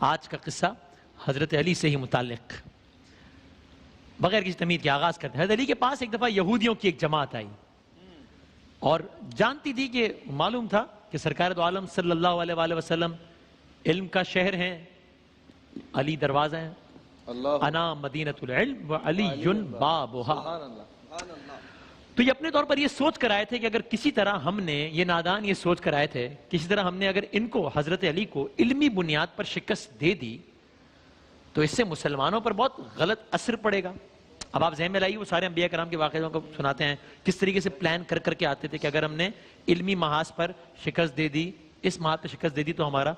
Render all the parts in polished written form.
آج کا قصہ حضرت علی سے ہی متعلق بغیر کسی تمہید کے آغاز کرتے ہیں۔ حضرت علی کے پاس ایک دفعہ یہودیوں کی ایک جماعت آئی اور جانتی تھی کہ معلوم تھا کہ سرکار دو عالم صلی اللہ علیہ وآلہ وسلم علم کا شہر ہیں، علی دروازہ ہیں، انا مدینۃ العلم وعلی بابھا۔ تو یہ اپنے طور پر یہ سوچ کر آئے تھے کہ اگر کسی طرح ہم نے، یہ نادان یہ سوچ کر آئے تھے، کسی طرح ہم نے اگر ان کو، حضرت علی کو علمی بنیاد پر شکست دے دی تو اس سے مسلمانوں پر بہت غلط اثر پڑے گا۔ اب آپ ذہن میں لائیے، وہ سارے انبیاء کرام کے واقعوں کو سناتے ہیں کس طریقے سے پلان کر کر کے آتے تھے کہ اگر ہم نے علمی محاذ پر شکست دے دی، اس محاذ پہ شکست دے دی تو ہمارا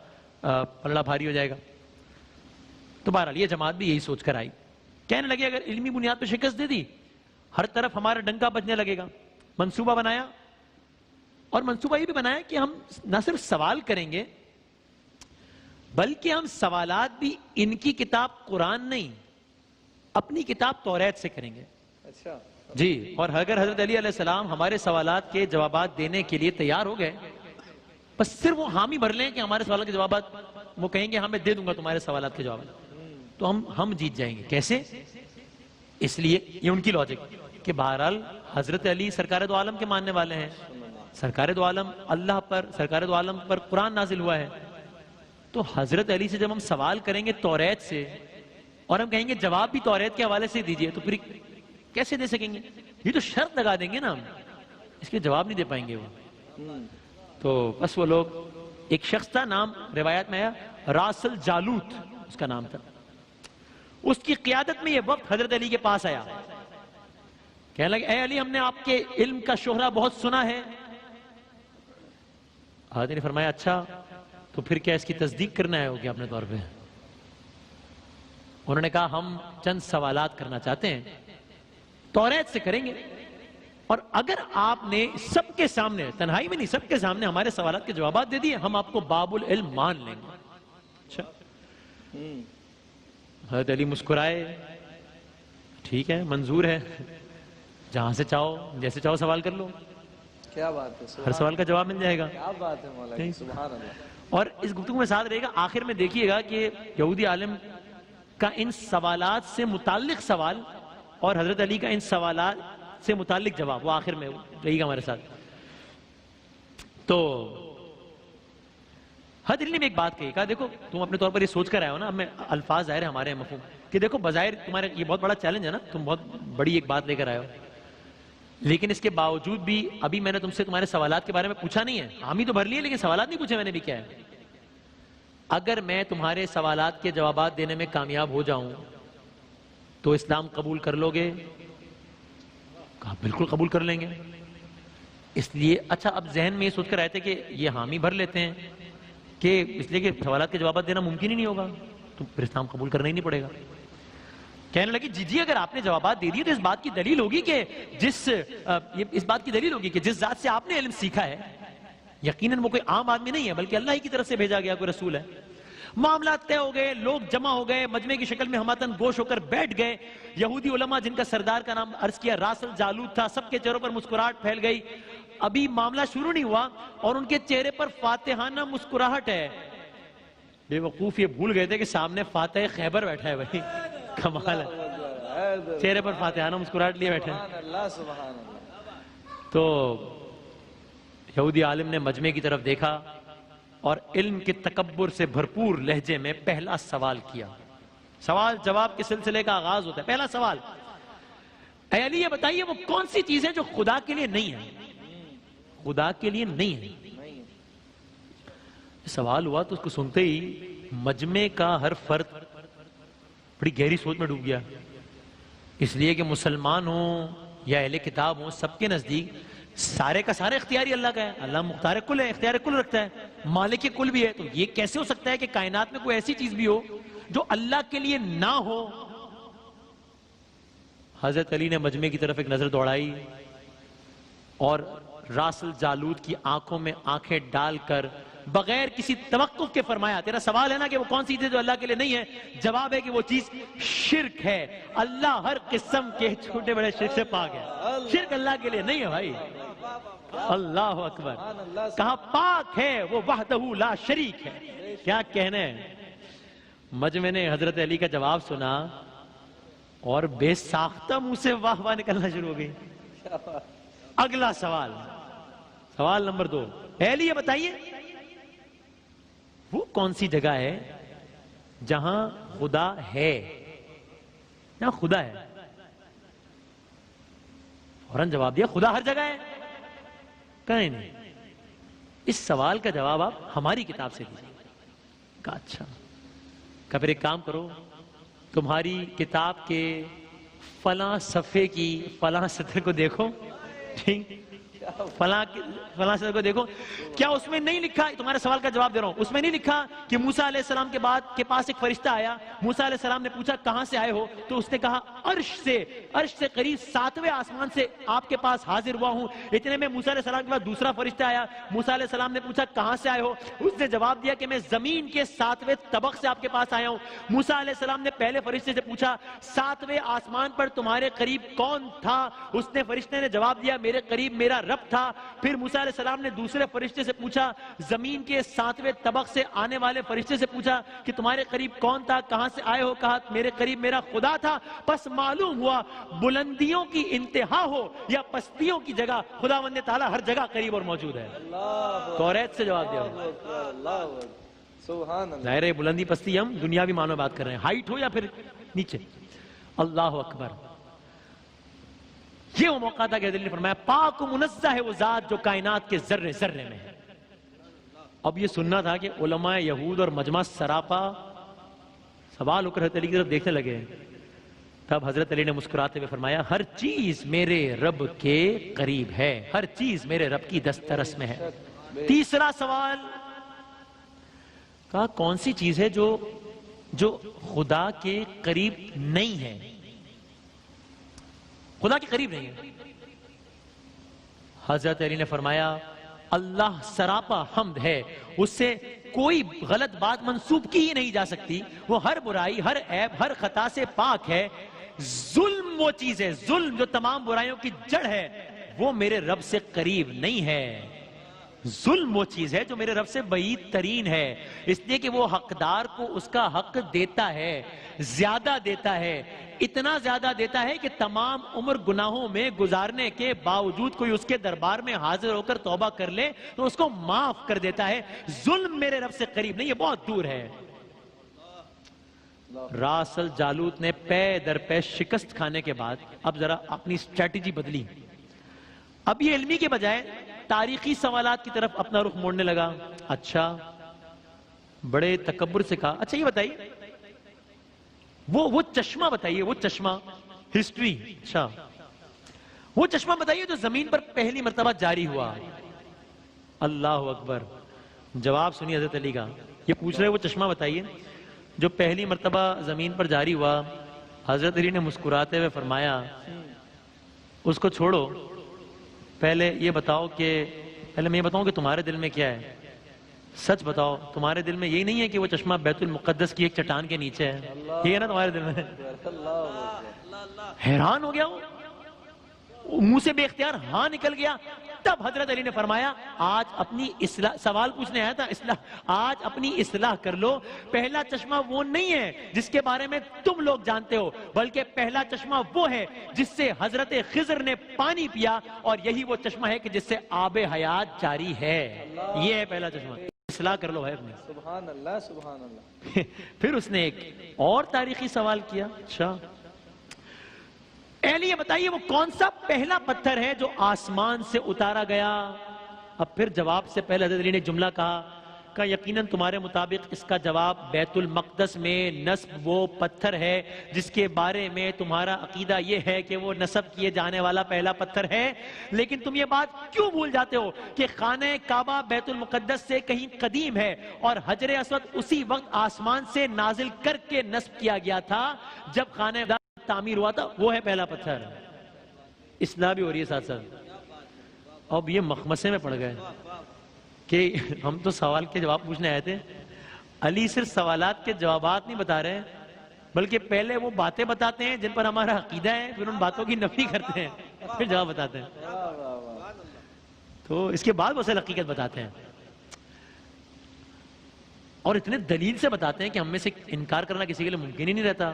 پلڑا بھاری ہو جائے گا۔ تو بہرحال یہ جماعت بھی یہی سوچ کر آئی، کہنے لگے اگر علمی بنیاد پہ شکست دے دی ہر طرف ہمارا ڈنکا بجنے لگے گا۔ منصوبہ بنایا، اور منصوبہ یہ بھی بنایا کہ ہم نہ صرف سوال کریں گے بلکہ ہم سوالات بھی ان کی کتاب قرآن نہیں، اپنی کتاب توریت سے کریں گے۔ اچھا جی، اور اگر حضرت علی علیہ السلام ہمارے سوالات کے جوابات دینے کے لیے تیار ہو گئے، بس صرف وہ حامی بھر لیں کہ ہمارے سوالات کے جوابات، وہ کہیں گے ہاں میں دے دوں گا تمہارے سوالات کے جوابات، تو ہم جیت جائیں گے۔ کیسے؟ اس لیے یہ ان کی لاجک کہ بہرحال حضرت علی سرکار دو عالم کے ماننے والے ہیں، سرکار دو عالم اللہ پر، سرکار دو عالم پر قرآن نازل ہوا ہے، تو حضرت علی سے جب ہم سوال کریں گے توریت سے اور ہم کہیں گے جواب بھی توریت کے حوالے سے دیجئے، تو پھر کیسے دے سکیں گے؟ یہ تو شرط لگا دیں گے نا ہم، اس کے جواب نہیں دے پائیں گے وہ۔ تو بس وہ لوگ، ایک شخص تھا، نام روایت میں آیا راسل جالوت اس کا نام تھا، اس کی قیادت میں یہ وقت حضرت علی کے پاس آیا، کہنے لگے اے علی ہم نے آپ کے علم کا شہرہ بہت سنا ہے۔ حضرت نے فرمایا اچھا تو پھر کیا اس کی تصدیق کرنا ہے ہوگی اپنے طور پہ؟ انہوں نے کہا ہم چند سوالات کرنا چاہتے ہیں، توریت سے کریں گے، اور اگر آپ نے سب کے سامنے، تنہائی میں نہیں سب کے سامنے ہمارے سوالات کے جوابات دے دیے، ہم آپ کو باب العلم مان لیں گے۔ اچھا، حضرت علی مسکرائے، ٹھیک ہے منظور ہے، جہاں سے چاہو جیسے چاہو سوال کر لو، کیا بات ہے، ہر سوال کا جواب مل جائے گا۔ کیا بات ہے مولا جی، سبحان اللہ۔ اور اس گفتگو میں ساتھ رہے گا، آخر میں دیکھیے گا کہ یہودی عالم کا ان سوالات سے متعلق سوال اور حضرت علی کا ان سوالات سے متعلق جواب، وہ آخر میں رہے گا ہمارے ساتھ۔ تو حضرت علی نے بھی ایک بات کہی، کہا دیکھو تم اپنے طور پر یہ سوچ کر آئے ہو نا، ہمیں الفاظ ظاہر ہے ہمارے مفہوم کہ دیکھو بظاہر تمہارے یہ بہت بڑا چیلنج ہے نا، تم بہت بڑی ایک بات لے کر آئے ہو، لیکن اس کے باوجود بھی ابھی میں نے تم سے تمہارے سوالات کے بارے میں پوچھا نہیں ہے، حامی تو بھر لیے لیکن سوالات نہیں پوچھے میں نے بھی، کیا ہے اگر میں تمہارے سوالات کے جوابات دینے میں کامیاب ہو جاؤں تو اسلام قبول کر لو گے؟ کہا بالکل قبول کر لیں گے۔ اس لیے اچھا اب ذہن میں یہ سوچ کر آئے تھے کہ یہ حامی بھر لیتے ہیں کہ اس لیے کہ سوالات کے جوابات دینا ممکن ہی نہیں ہوگا تو پھر اسلام قبول کرنا ہی نہیں پڑے گا۔ کہنے لگی جی اگر آپ نے جوابات دے دیے تو اس بات کی دلیل ہوگی کہ جس ذات سے آپ نے علم سیکھا ہے یقیناً وہ کوئی عام آدمی نہیں ہے بلکہ اللہ ہی کی طرف سے بھیجا گیا کوئی رسول ہے۔ معاملات طے ہو گئے، لوگ جمع ہو گئے، مجمع کی شکل میں ہماتن گوش ہو کر بیٹھ گئے۔ یہودی علماء جن کا سردار کا نام عرض کیا راسل جالوت تھا، سب کے چہروں پر مسکراہٹ پھیل گئی۔ ابھی معاملہ شروع نہیں ہوا اور ان کے چہرے پر فاتحانہ مسکراہٹ ہے۔ بے وقوف یہ بھول گئے تھے کہ سامنے فاتح خیبر بیٹھا ہے، بھائی کمال ہے، چہرے پر فاتحانہ مسکراہٹ لیے بیٹھے ہیں۔ تو یہودی عالم نے مجمع کی طرف دیکھا اور علم کے تکبر سے بھرپور لہجے میں پہلا سوال کیا۔ سوال جواب کے سلسلے کا آغاز ہوتا ہے۔ پہلا سوال، اے علی یہ بتائیے وہ کون سی چیز ہے جو خدا کے لیے نہیں ہے؟ خدا کے لیے نہیں ہے۔ سوال ہوا تو اس کو سنتے ہی مجمع کا ہر فرد بڑی گہری سوچ میں ڈوب گیا، اس لیے کہ مسلمان ہوں یا اہل کتاب ہوں سب کے نزدیک سارے کا سارا اختیاری اللہ کا ہے، اللہ مختار کل ہے، اختیار کل رکھتا ہے، مالک کل بھی ہے، تو یہ کیسے ہو سکتا ہے کہ کائنات میں کوئی ایسی چیز بھی ہو جو اللہ کے لیے نہ ہو؟ حضرت علی نے مجمع کی طرف ایک نظر دوڑائی اور راسل جالوت کی آنکھوں میں آنکھیں ڈال کر بغیر کسی توقف کے فرمایا، تیرا سوال ہے نا کہ وہ کون سی چیز ہے جو اللہ کے لیے نہیں ہے؟ جواب ہے کہ وہ چیز شرک ہے، اللہ ہر قسم کے چھوٹے بڑے شرک سے پاک ہے، شرک اللہ کے لیے نہیں ہے بھائی۔ اللہ اکبر، کہا پاک ہے وہ وحدہ لا شریک ہے، کیا کہنے ہیں۔ مجمع نے حضرت علی کا جواب سنا اور بے ساختہ منہ سے واہ واہ نکلنا شروع ہو گئی. اگلا سوال، سوال نمبر 2. علی یہ بتائیے وہ کون سی جگہ ہے جہاں خدا ہے؟ جہاں خدا ہے. فوراً جواب دیا خدا ہر جگہ ہے. کہیں نہیں، اس سوال کا جواب آپ ہماری کتاب سے دیجیے. کہا اچھا. کہ پھر ایک کام کرو، تمہاری کتاب کے فلاں صفحے کی فلاں سطر کو دیکھو، ٹھیک، فلاں سطر کو دیکھو. کیا اس میں نہیں لکھا، تمہارے سوال کا جواب دے رہا ہوں، اس میں نہیں لکھا کہ موسیٰ علیہ السلام کے پاس ایک فرشتہ آیا، موسیٰ علیہ السلام نے پوچھا کہاں سے آئے ہو؟ تو اس نے کہا عرش سے قریب 7ویں آسمان سے آپ کے پاس حاضر ہوا ہوں. اتنے میں موسیٰ علیہ السلام کے پاس دوسرا فرشتہ آیا، موسیٰ علیہ السلام نے پوچھا کہاں سے آئے ہو؟ اس نے جواب دیا کہ میں زمین کے 7ویں طبق سے آپ کے پاس آیا ہوں. موسیٰ علیہ السلام نے پہلے فرشتے سے پوچھا 7ویں آسمان پر تمہارے قریب کون تھا؟ اس نے فرشتے نے جواب دیا میرے قریب میرا رب تھا. پھر موسیٰ علیہ السلام نے دوسرے فرشتے سے پوچھا، زمین کے 7ویں طبق سے آنے والے فرشتے سے پوچھا کہ تمہارے قریب کون تھا، کہاں سے آئے ہو؟ کہا میرے قریب میرا خدا تھا. پس معلوم ہوا بلندیوں کی انتہا ہو یا پستیوں کی جگہ، خداوند تعالیٰ ہر جگہ قریب اور موجود ہے. توریت سے جواب دیا. ظاہر ہے بلندی پستی ہم دنیاوی معنوں میں بات کر رہے ہیں، ہائٹ ہو یا پھر نیچے. اللہ اکبر. یہ وہ موقع تھا کہ حضرت علی نے فرمایا پاک و منزہ ہے وہ ذات جو کائنات کے ذرے ذرے میں ہے. اب یہ سننا تھا کہ علماء یہود اور مجمع سراپا سوال ہو کر حضرت علی کی طرف دیکھنے لگے. تب حضرت علی نے مسکراتے ہوئے فرمایا ہر چیز میرے رب کے قریب ہے، ہر چیز میرے رب کی دسترس میں ہے. تیسرا سوال، کہا کون سی چیز ہے جو خدا کے قریب نہیں ہے؟ خدا کے قریب نہیں ہے. حضرت علی نے فرمایا اللہ سراپا حمد ہے، اس سے کوئی غلط بات منسوب کی ہی نہیں جا سکتی. وہ ہر برائی، ہر عیب، ہر خطا سے پاک ہے. ظلم وہ چیز ہے، ظلم جو تمام برائیوں کی جڑ ہے، وہ میرے رب سے قریب نہیں ہے. ظلم وہ چیز ہے جو میرے رب سے بعید ترین ہے، اس لیے کہ وہ حقدار کو اس کا حق دیتا ہے، زیادہ دیتا ہے، اتنا زیادہ دیتا ہے کہ تمام عمر گناہوں میں گزارنے کے باوجود کوئی اس کے دربار میں حاضر ہو کر توبہ کر لے تو اس کو معاف کر دیتا ہے. ظلم میرے رب سے قریب نہیں، یہ بہت دور ہے. راس الجالوت نے پے در پے شکست کھانے کے بعد اب ذرا اپنی اسٹریٹجی بدلی. اب یہ علمی کے بجائے تاریخی سوالات کی طرف اپنا رخ موڑنے لگا. اچھا، بڑے تکبر سے کہا اچھا یہ بتائیے وہ چشمہ بتائیے، وہ چشمہ ہسٹری، اچھا وہ چشمہ بتائیے جو زمین پر پہلی مرتبہ جاری ہوا. اللہ اکبر. جواب سنیے حضرت علی کا. یہ پوچھ رہے وہ چشمہ بتائیے جو پہلی مرتبہ زمین پر جاری ہوا. حضرت علی نے مسکراتے ہوئے فرمایا اس کو چھوڑو، پہلے یہ بتاؤ کہ پہلے میں یہ بتاؤں کہ تمہارے دل میں کیا ہے. سچ بتاؤ تمہارے دل میں یہی نہیں ہے کہ وہ چشمہ بیت المقدس کی ایک چٹان کے نیچے ہے؟ یہ ہے نا تمہارے دل میں؟ حیران ہو گیا وہ، منہ سے بے اختیار ہاں نکل گیا. تب حضرت علی نے فرمایا آج اپنی اصلاح، سوال پوچھنے آیا تھا اصلاح، آج اپنی اصلاح کر لو. پہلا چشمہ وہ نہیں ہے جس کے بارے میں تم لوگ جانتے ہو، بلکہ پہلا چشمہ وہ ہے جس سے حضرت خضر نے پانی پیا، اور یہی وہ چشمہ ہے کہ جس سے آب حیات جاری ہے. یہ ہے پہلا چشمہ. اصلاح کر لو ہے اپنی. سبحان اللہ سبحان اللہ. پھر اس نے ایک اور تاریخی سوال کیا. اچھا اہلی یہ بتائیے وہ کون سا پہلا پتھر ہے جو آسمان سے اتارا گیا؟ اب پھر جواب سے پہلے حضرت علی نے جملہ کہا کہ یقیناً تمہارے مطابق اس کا جواب بیت المقدس میں نصب وہ پتھر ہے جس کے بارے میں تمہارا عقیدہ یہ ہے کہ وہ نصب کیے جانے والا پہلا پتھر ہے. لیکن تم یہ بات کیوں بھول جاتے ہو کہ خانہ کعبہ بیت المقدس سے کہیں قدیم ہے اور حجر اسود اسی وقت آسمان سے نازل کر کے نصب کیا گیا تھا جب خانہ تعمیر ہوا تھا. وہ ہے پہلا پتھر. اصلاح بھی ہو رہی ہے ساتھ ساتھ. اب یہ مخمسے میں پڑ گئے کہ ہم تو سوال کے جواب پوچھنے آئے تھے. علی صرف سوالات کے جوابات نہیں بتا رہے بلکہ پہلے وہ باتیں بتاتے ہیں جن پر ہمارا عقیدہ ہے، پھر ان باتوں کی نفی کرتے ہیں، پھر جواب بتاتے ہیں. تو اس کے بعد وہ اصل حقیقت بتاتے ہیں. اور اتنے دلیل سے بتاتے ہیں کہ ہم میں سے انکار کرنا کسی کے لیے ممکن ہی نہیں رہتا.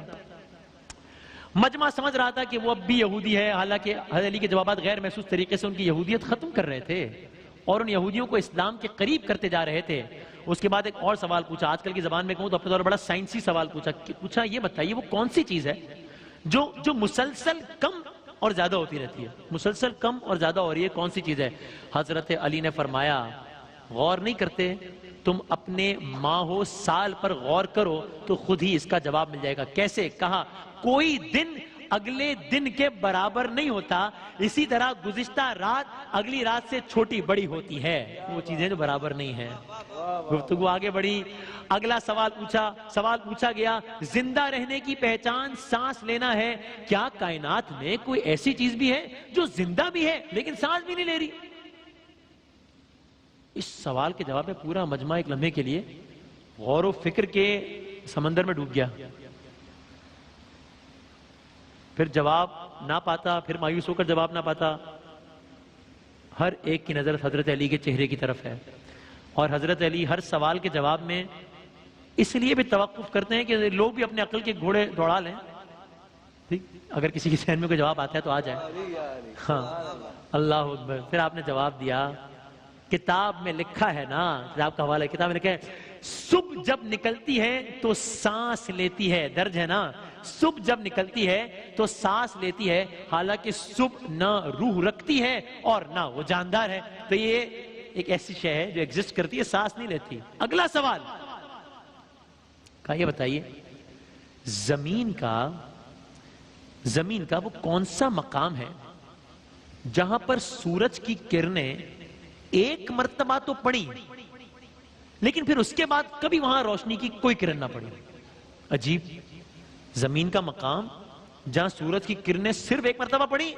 مجمع سمجھ رہا تھا کہ وہ اب بھی یہودی ہے، حالانکہ حضرت علی کے جوابات غیر محسوس طریقے سے ان کی یہودیت ختم کر رہے تھے اور ان یہودیوں کو اسلام کے قریب کرتے جا رہے تھے. اس کے بعد ایک اور سوال پوچھا، آج کل کی زبان میں کہوں تو اپنے طور پر بڑا سائنسی سوال پوچھا یہ بتائیے وہ کون سی چیز ہے جو مسلسل کم اور زیادہ ہوتی رہتی ہے، مسلسل کم اور زیادہ ہو رہی ہے، کون سی چیز ہے؟ حضرت علی نے فرمایا غور نہیں کرتے، تم اپنے ماہ سال پر غور کرو تو خود ہی اس کا جواب مل جائے گا. کیسے؟ کہا کوئی دن اگلے دن کے برابر نہیں ہوتا، اسی طرح گزشتہ رات اگلی رات سے چھوٹی بڑی ہوتی ہے، وہ چیزیں جو برابر نہیں ہیں. گفتگو آگے بڑھی، اگلا سوال پوچھا گیا، زندہ رہنے کی پہچان سانس لینا ہے، کیا کائنات میں کوئی ایسی چیز بھی ہے جو زندہ بھی ہے لیکن سانس بھی نہیں لے رہی؟ اس سوال کے جواب میں پورا مجمع ایک لمحے کے لیے غور و فکر کے سمندر میں ڈوب گیا. پھر جواب نہ پاتا، پھر مایوس ہو کر جواب نہ پاتا. ہر ایک کی نظر حضرت علی کے چہرے کی طرف ہے اور حضرت علی ہر سوال کے جواب میں اس لیے بھی توقف کرتے ہیں کہ لوگ بھی اپنے عقل کے گھوڑے دوڑا لیں. ٹھیک، اگر کسی کے ذہن میں کوئی جواب آتا ہے تو آ جائے. ہاں، اللہ اکبر. پھر آپ نے جواب دیا، کتاب میں لکھا ہے نا، کتاب کا حوالہ ہے، کتاب میں لکھا ہے صبح جب نکلتی ہے تو سانس لیتی ہے، درج ہے نا، صبح جب نکلتی ہے تو سانس لیتی ہے، حالانکہ صبح نہ روح رکھتی ہے اور نہ وہ جاندار ہے. تو یہ ایک ایسی شے ہے جو ایگزسٹ کرتی ہے، سانس نہیں لیتی. اگلا سوال کہا یہ بتائیے زمین کا وہ کون سا مقام ہے جہاں پر سورج کی کرنیں ایک مرتبہ تو پڑی لیکن پھر اس کے بعد کبھی وہاں روشنی کی کوئی کرن نہ پڑی؟ عجیب، زمین کا مقام جہاں سورج کی کرنیں صرف ایک مرتبہ پڑی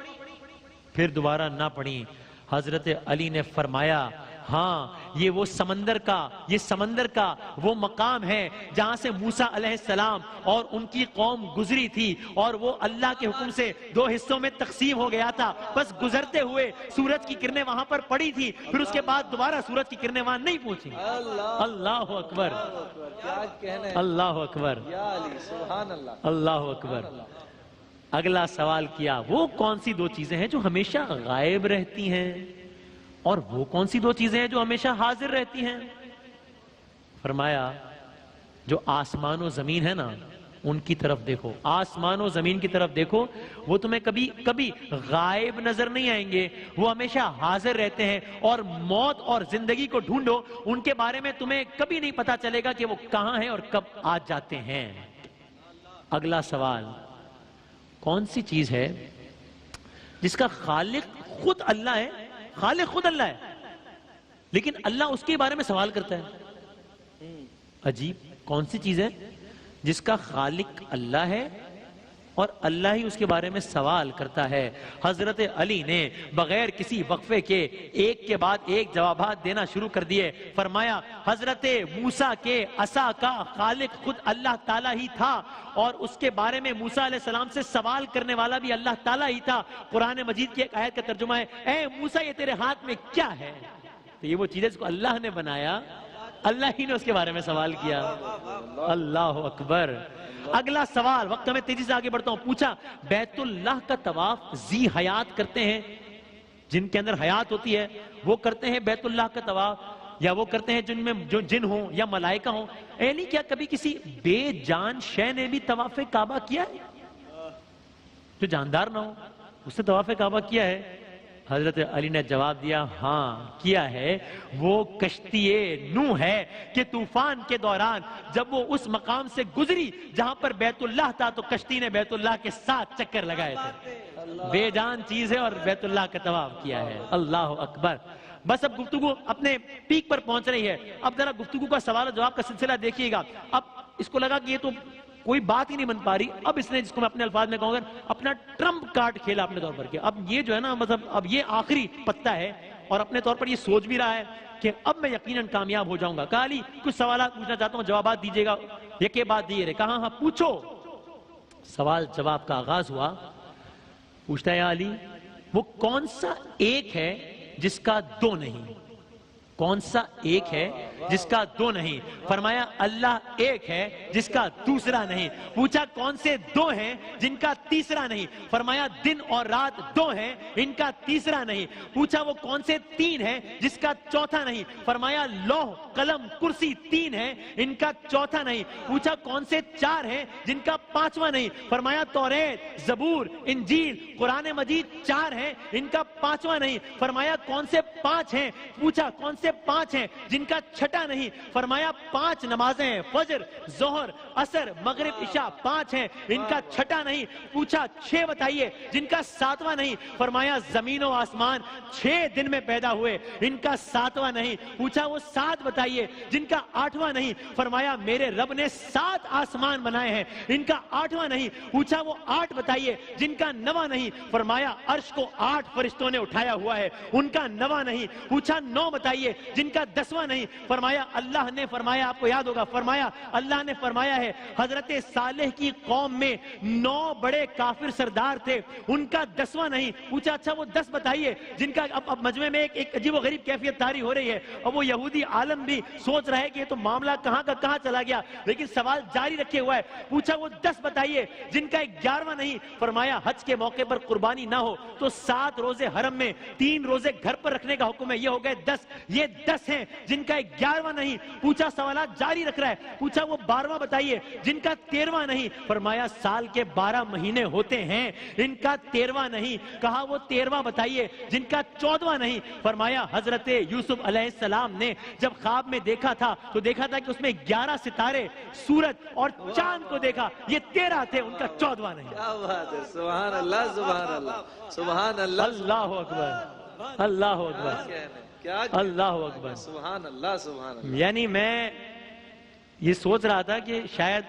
پھر دوبارہ نہ پڑی. حضرت علی نے فرمایا ہاں یہ سمندر کا وہ مقام ہے جہاں سے موسیٰ علیہ السلام اور ان کی قوم گزری تھی اور وہ اللہ کے حکم سے 2 حصوں میں تقسیم ہو گیا تھا. بس گزرتے ہوئے سورج کی کرنیں وہاں پر پڑی تھی، پھر اس کے بعد دوبارہ سورج کی کرنیں وہاں نہیں پہنچی. اللہ اکبر، اللہ اکبر، اللہ اکبر. اگلا سوال کیا وہ کون سی 2 چیزیں ہیں جو ہمیشہ غائب رہتی ہیں اور وہ کون سی 2 چیزیں ہیں جو ہمیشہ حاضر رہتی ہیں؟ فرمایا جو آسمان و زمین ہے نا ان کی طرف دیکھو، آسمان و زمین کی طرف دیکھو، وہ تمہیں کبھی غائب نظر نہیں آئیں گے، وہ ہمیشہ حاضر رہتے ہیں. اور موت اور زندگی کو ڈھونڈو، ان کے بارے میں تمہیں کبھی نہیں پتا چلے گا کہ وہ کہاں ہیں اور کب آ جاتے ہیں. اگلا سوال کون سی چیز ہے جس کا خالق خود اللہ ہے، خالق خود اللہ ہے لیکن اللہ اس کے بارے میں سوال کرتا ہے؟ عجیب، کون سی چیز ہے جس کا خالق اللہ ہے اور اللہ ہی اس کے بارے میں سوال کرتا ہے؟ حضرت علی نے بغیر کسی وقفے کے ایک کے بعد ایک جوابات دینا شروع کر دیے. فرمایا حضرت موسیٰ کے عصا کا خالق خود اللہ تعالیٰ ہی تھا اور اس کے بارے میں موسیٰ علیہ السلام سے سوال کرنے والا بھی اللہ تعالیٰ ہی تھا. قرآن مجید کی ایک آیت کا ترجمہ ہے اے موسیٰ یہ تیرے ہاتھ میں کیا ہے؟ تو یہ وہ چیز ہے جس کو اللہ نے بنایا، اللہ ہی نے اس کے بارے میں سوال کیا. اللہ اکبر. اگلا سوال، وقت میں تیزی سے آگے بڑھتا ہوں، پوچھا بیت اللہ کا طواف ذی حیات کرتے ہیں، جن کے اندر حیات ہوتی ہے وہ کرتے ہیں بیت اللہ کا طواف، یا وہ کرتے ہیں جن میں جو جن ہوں یا ملائکہ ہوں؟ نہیں، کیا کبھی کسی بے جان شے نے بھی طواف کعبہ کیا ہے جو جاندار نہ ہو؟ اس نے طواف کعبہ کیا ہے؟ حضرت علی نے جواب دیا ہاں کیا ہے. وہ کشتی نوح ہے کہ طوفان کے دوران جب وہ اس مقام سے گزری جہاں پر بیت اللہ تھا تو کشتی نے بیت اللہ کے 7 چکر لگائے تھے. بے جان چیز ہے اور بیت اللہ کا طواف کیا ہے. اللہ اکبر. بس اب گفتگو اپنے پیک پر پہنچ رہی ہے. اب ذرا گفتگو کا سوال و جواب کا سلسلہ دیکھیے گا. اب اس کو لگا کہ یہ تو کوئی بات ہی نہیں بن پا رہی. اب اس نے، جس کو میں اپنے الفاظ میں کہوں گا، اپنا ٹرمپ کارڈ کھیلا اپنے طور پر کہ اب یہ جو ہے نا، مطلب اب یہ آخری پتہ ہے اور اپنے طور پر یہ سوچ بھی رہا ہے کہ اب میں یقیناً کامیاب ہو جاؤں گا. کہا علی کچھ سوالات پوچھنا چاہتا ہوں، جوابات دیجیے گا. یکے بعد دیے رہے. کہا ہاں پوچھو. سوال جواب کا آغاز ہوا. پوچھتا ہے علی وہ کون سا ایک ہے جس کا 2 نہیں؟ کون سا ایک ہے جس کا دو نہیں؟ فرمایا اللہ ایک ہے جس کا دوسرا نہیں۔ پوچھا کون سے دو ہیں جن کا تیسرا نہیں؟ فرمایا دن اور رات دو ہیں ان کا تیسرا نہیں۔ پوچھا وہ کون سے تین ہیں جس کا چوتھا نہیں؟ فرمایا لوح قلم کرسی تین ہیں ان کا چوتھا نہیں۔ پوچھا کون سے چار ہیں جن کا پانچواں نہیں؟ فرمایا توریت، زبور، انجیل، قرآن مجید چار ہیں ان کا پانچواں نہیں۔ فرمایا کون سے پانچ ہیں؟ پوچھا کون سے پانچ ہیں جن کا چھٹا نہیں؟ فرمایا پانچ نمازیں ہیں، فجر، ظہر، عصر، مغرب، عشاء پانچ ہیں ان کا چھٹا نہیں۔ پوچھا چھ بتائیے جن کا ساتواں نہیں؟ فرمایا زمین و آسمان 6 دن میں پیدا ہوئے ان کا ساتواں نہیں۔ پوچھا وہ 7 بتائیے جن کا 8واں نہیں؟ فرمایا میرے رب نے 7 آسمان بنائے ہیں ان کا 8واں نہیں۔ پوچھا وہ 8 بتائیے جن کا 9واں نہیں؟ فرمایا عرش کو 8 فرشتوں نے اٹھایا ہوا ہے ان کا 9واں نہیں۔ پوچھا 9 بتائیے جن کا 10واں نہیں؟ فرمایا اللہ نے فرمایا، آپ کو یاد ہوگا، فرمایا اللہ نے فرمایا ہے حضرت صالح کی قوم میں 9 بڑے کافر سردار تھے ان کا 10واں نہیں۔ پوچھا اچھا وہ 10 بتائیے جن کا اب مجمع میں ایک عجیب و غریب کیفیت طاری ہو رہی ہے اور وہ یہودی عالم بھی سوچ رہا ہے کہ یہ تو معاملہ کہاں کا کہاں چلا گیا، لیکن سوال جاری رکھے ہوا ہے۔ پوچھا وہ 10 بتائیے جن کا 11واں نہیں؟ فرمایا حج کے موقع پر قربانی نہ ہو تو 7 روزے حرم میں 3 روزے گھر پر رکھنے کا حکم ہے، یہ ہو گئے 10۔ یہ 10 ہیں جن کا 11واں نہیں۔ پوچھا سوالات جاری رکھ رہا ہے۔ پوچھا وہ 12واں بتائیے جن کا 13واں نہیں؟ فرمایا سال کے 12 مہینے ہوتے ہیں ان کا 13واں نہیں۔ کہا وہ 13واں بتائیے جن کا 14واں نہیں؟ فرمایا حضرت یوسف علیہ السلام نے جب خواب میں دیکھا تھا تو دیکھا تھا کہ اس میں 11 ستارے، سورج اور چاند کو دیکھا، یہ 13 تھے ان کا 14واں نہیں۔ کیا بات ہے، سبحان اللہ سبحان اللہ سبحان اللہ اللہ اکبر، اللہ اکبر، کیا اللہ اکبر، سبحان اللہ سبحان اللہ۔ یعنی میں یہ سوچ رہا تھا کہ شاید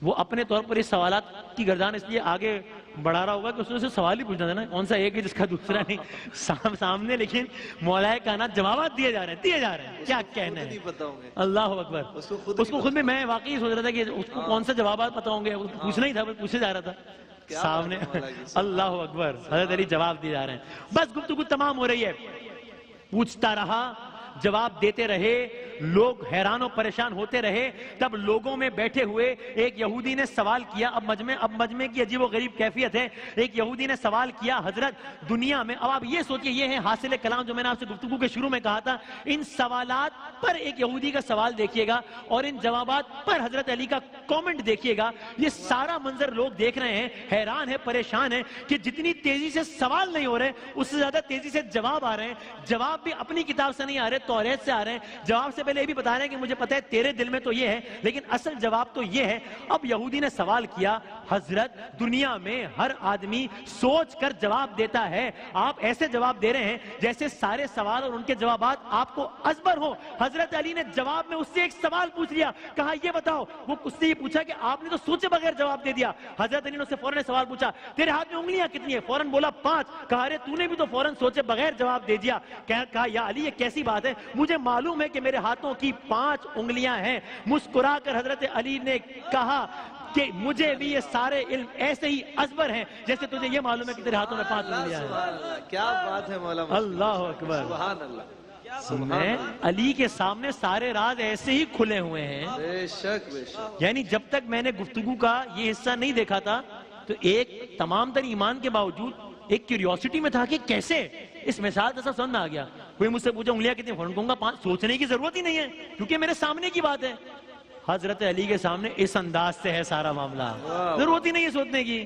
وہ اپنے طور پر اس سوالات کی گردان اس لیے آگے بڑھا رہا ہوگا کہ اس نے سے سوال ہی پوچھنا تھا نا، کون سا ایک ہے جس کا دوسرا نہیں سامنے، لیکن مولا کائنات جوابات دیے جا رہے ہیں، کیا کہنا ہے، اللہ اکبر۔ اس کو خود میں واقعی سوچ رہا تھا کہ اس کو کون سا جوابات پتا ہوں گے، پوچھنا ہی تھا، پوچھے جا رہا تھا سامنے۔ اللہ اکبر، حضرت علی جواب دیے جا رہے ہیں، بس گفتگو تمام ہو رہی ہے۔ پوچھتا رہا، جواب دیتے رہے، لوگ حیران و پریشان ہوتے رہے۔ تب لوگوں میں بیٹھے ہوئے ایک یہودی نے سوال کیا، اب مجمع کی عجیب و غریب کیفیت ہے۔ ایک یہودی نے سوال کیا، حضرت دنیا میں، اب آپ یہ سوچئے یہ ہے حاصل کلام جو میں نے آپ سے گفتگو کے شروع میں کہا تھا، ان سوالات پر ایک یہودی کا سوال دیکھیے گا اور ان جوابات پر حضرت علی کا کومنٹ دیکھیے گا۔ یہ سارا منظر لوگ دیکھ رہے ہیں، حیران ہیں، پریشان ہیں کہ جتنی تیزی سے سوال نہیں ہو رہے اس سے زیادہ تیزی سے جواب آ رہے ہیں۔ جواب بھی اپنی کتاب سے نہیں آ رہے، توریت سے آ رہے ہیں۔ جواب سے پہلے یہ بھی بتا رہے ہیں کہ مجھے پتہ ہے تیرے دل میں تو یہ ہے، لیکن اصل جواب تو یہ ہے۔ اب یہودی نے سوال کیا، حضرت دنیا میں ہر آدمی سوچ کر جواب دیتا ہے، آپ ایسے جواب دے رہے ہیں جیسے سارے سوال اور ان کے جوابات آپ کو ازبر ہو۔ حضرت علی نے جواب میں اس سے ایک سوال پوچھ لیا، کہا یہ بتاؤ، وہ اس سے یہ پوچھا کہ آپ نے تو سوچے بغیر جواب دے دیا۔ حضرت علی نے اس سے فوراً سوال پوچھا، تیرے ہاتھ میں انگلیاں کتنی ہیں؟ فوراً بولا 5۔ کہا ارے تو نے بھی تو فوراً سوچے بغیر جواب دے دیا۔ کہا یا علی یہ کیسی بات ہے، مجھے معلوم ہے کہ میرے ہاتھوں کی 5 انگلیاں ہیں۔ مسکرا کر حضرت علی نے کہا کہ مجھے بھی یہ سارے علم ایسے ہی ازبر ہیں جیسے تجھے یہ معلوم ہے کہ تیرے ہاتھوں میں 5 انگلیاں ہیں۔ کیا بات ہے مولا، اللہ اکبر، سبحان اللہ۔ میں علی کے سامنے سارے راز ایسے ہی کھلے ہوئے ہیں، بے شک بے شک۔ یعنی جب تک میں نے گفتگو کا یہ حصہ نہیں دیکھا تھا تو ایک تمام تر ایمان کے باوجود ایک کیوریوسٹی میں تھا کہ کیسے اس مثال کا سب سمجھ میں آ گیا۔ کوئی مجھ سے پوچھا انگلیاں کتنی، فوراً کہوں گا 5۔ سوچنے کی ضرورت ہی نہیں ہے کیونکہ میرے سامنے کی بات ہے۔ حضرت علی کے سامنے اس انداز سے ہے سارا معاملہ، ضرورت ہی نہیں ہے سوچنے کی۔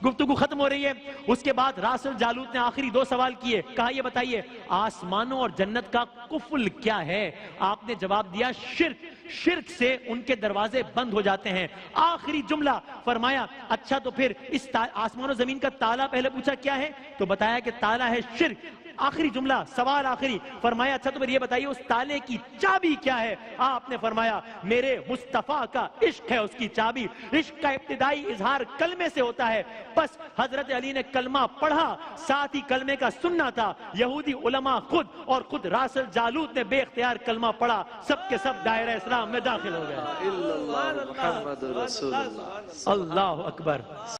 گفتگو ختم ہو رہی ہے، اس کے بعد راسل جالوت نے آخری 2 سوال کیے، کہا یہ بتائیے آسمانوں اور جنت کا قفل کیا ہے؟ آپ نے جواب دیا شرک، شرک سے ان کے دروازے بند ہو جاتے ہیں۔ آخری جملہ فرمایا اچھا تو پھر اس آسمان و زمین کا تالا پہلے پوچھا کیا ہے تو بتایا کہ تالا ہے شرک۔ آخری جملہ، سوال آخری، فرمایا اچھا تو پھر یہ بتائیے اس تالے کی چابی کیا ہے؟ آپ نے فرمایا میرے مصطفیٰ کا عشق ہے اس کی چابی۔ عشق کا ابتدائی اظہار کلمے سے ہوتا ہے، بس حضرت علی نے کلمہ پڑھا، ساتھ ہی کلمے کا سننا تھا۔ یہودی علماء خود راسل جالوت نے بے اختیار کلمہ پڑھا، سب کے سب دائرہ اسلام میں داخل ہو گئے۔ محمد رسول اللہ، اللہ اکبر۔